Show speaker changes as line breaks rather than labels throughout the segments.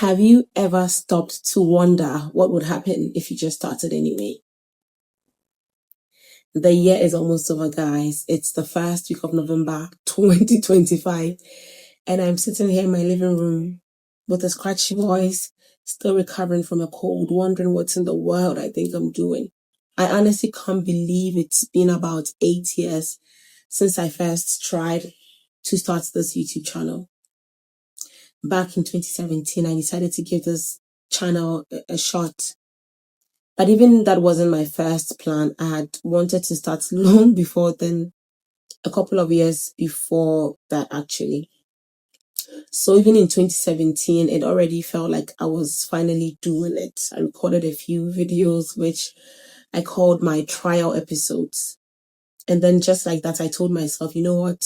Have you ever stopped to wonder what would happen if you just started anyway? The year is almost over, guys. It's the first week of November 2025, and I'm sitting here in my living room with a scratchy voice, still recovering from a cold, wondering what's in the world I think I'm doing. I honestly can't believe it's been about 8 years since I first tried to start this YouTube channel. Back in 2017, I decided to give this channel a shot. But even that wasn't my first plan. I had wanted to start long before then, a couple of years before that, actually. So even in 2017, it already felt like I was finally doing it. I recorded a few videos, which I called my trial episodes. And then just like that, I told myself, you know what?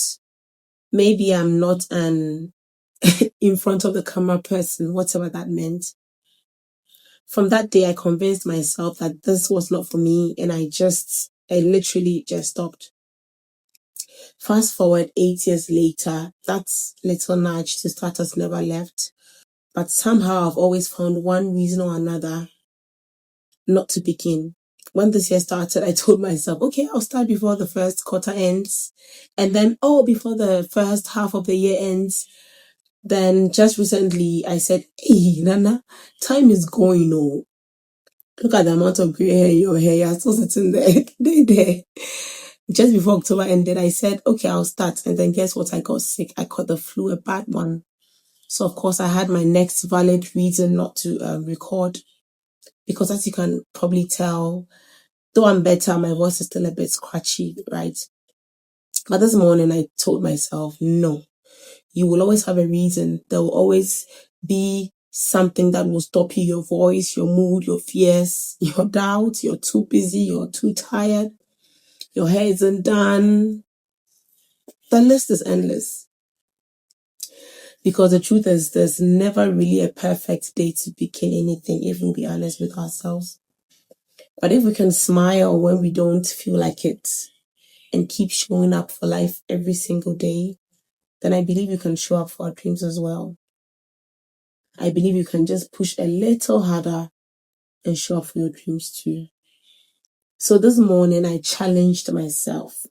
Maybe I'm not an in front of the camera person, whatever that meant. From that day, I convinced myself that this was not for me, and I literally just stopped. Fast forward 8 years later, that little nudge to start has never left. But somehow I've always found one reason or another not to begin. When this year started, I told myself, okay, I'll start before the first quarter ends. And then, before the first half of the year ends. Then just recently, I said, hey, Nana, time is going, oh. Look at the amount of gray hair in your hair. You're still sitting there. there. Just before October ended, I said, okay, I'll start. And then guess what? I got sick. I caught the flu, a bad one. So, of course, I had my next valid reason not to record. Because as you can probably tell, though I'm better, my voice is still a bit scratchy, right? But this morning, I told myself, no. You will always have a reason. There will always be something that will stop you, your voice, your mood, your fears, your doubts. You're too busy, you're too tired, your hair isn't done. The list is endless. Because the truth is, there's never really a perfect day to begin anything, if we'll be honest with ourselves. But if we can smile when we don't feel like it and keep showing up for life every single day, then I believe you can show up for our dreams as well. I believe you can just push a little harder and show up for your dreams too. So this morning, I challenged myself.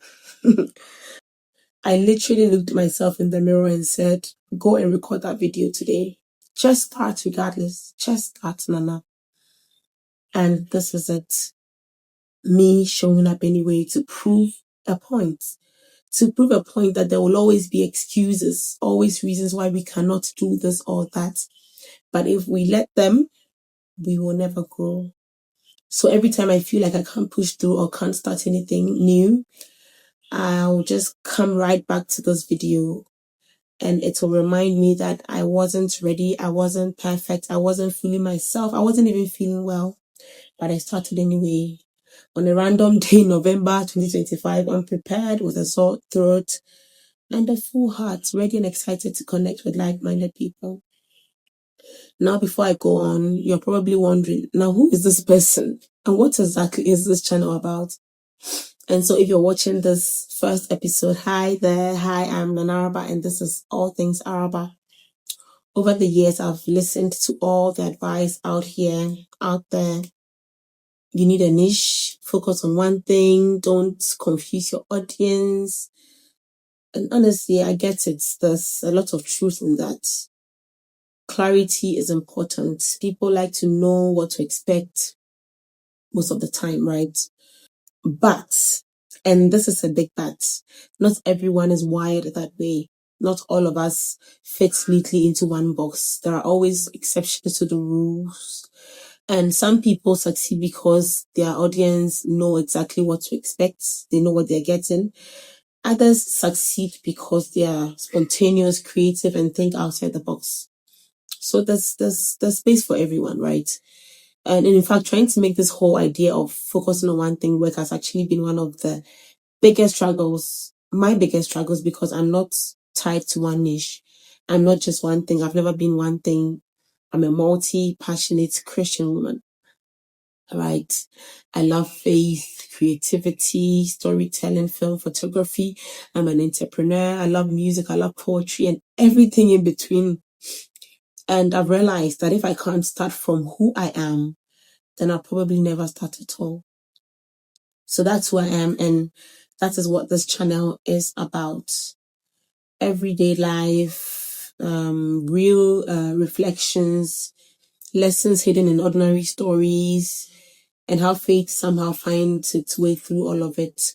I literally looked myself in the mirror and said, go and record that video today. Just start regardless. Just start, Nana. And this is it. Me showing up anyway to prove a point. To prove a point that there will always be excuses, always reasons why we cannot do this or that. But if we let them, we will never grow. So every time I feel like I can't push through or can't start anything new, I'll just come right back to this video, and it will remind me that I wasn't ready, I wasn't perfect, I wasn't feeling myself, I wasn't even feeling well, but I started anyway. On a random day in November 2025, unprepared, with a sore throat and a full heart, ready and excited to connect with like-minded people. Now, before I go on, you're probably wondering, now who is this person? And what exactly is this channel about? And so if you're watching this first episode, hi there. Hi, I'm Nanaraba, and this is All Things Araba. Over the years, I've listened to all the advice out there. You need a niche, focus on one thing, don't confuse your audience. And honestly, I get it. There's a lot of truth in that. Clarity is important. People like to know what to expect most of the time, right? But, and this is a big but, not everyone is wired that way. Not all of us fit neatly into one box. There are always exceptions to the rules. And some people succeed because their audience know exactly what to expect. They know what they're getting. Others succeed because they are spontaneous, creative, and think outside the box. So there's space for everyone, right? And in fact, trying to make this whole idea of focusing on one thing work has actually been one of the biggest struggles, my biggest struggles, because I'm not tied to one niche. I'm not just one thing. I've never been one thing. I'm a multi-passionate Christian woman. All right. I love faith, creativity, storytelling, film, photography. I'm an entrepreneur. I love music. I love poetry and everything in between. And I've realized that if I can't start from who I am, then I'll probably never start at all. So that's who I am, and that is what this channel is about. Everyday life, real reflections, lessons hidden in ordinary stories, and how faith somehow finds its way through all of it.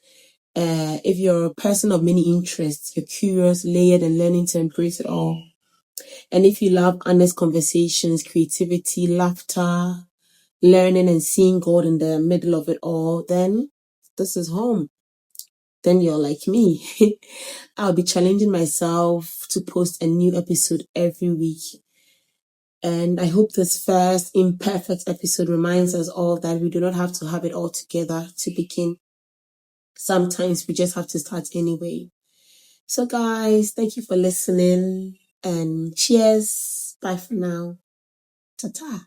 If you're a person of many interests, you're curious, layered, and learning to embrace it all. And if you love honest conversations, creativity, laughter, learning, and seeing God in the middle of it all, then this is home. Then you're like me. I'll be challenging myself to post a new episode every week. And I hope this first imperfect episode reminds us all that we do not have to have it all together to begin. Sometimes we just have to start anyway. So guys, thank you for listening and cheers. Bye for now. Ta-ta.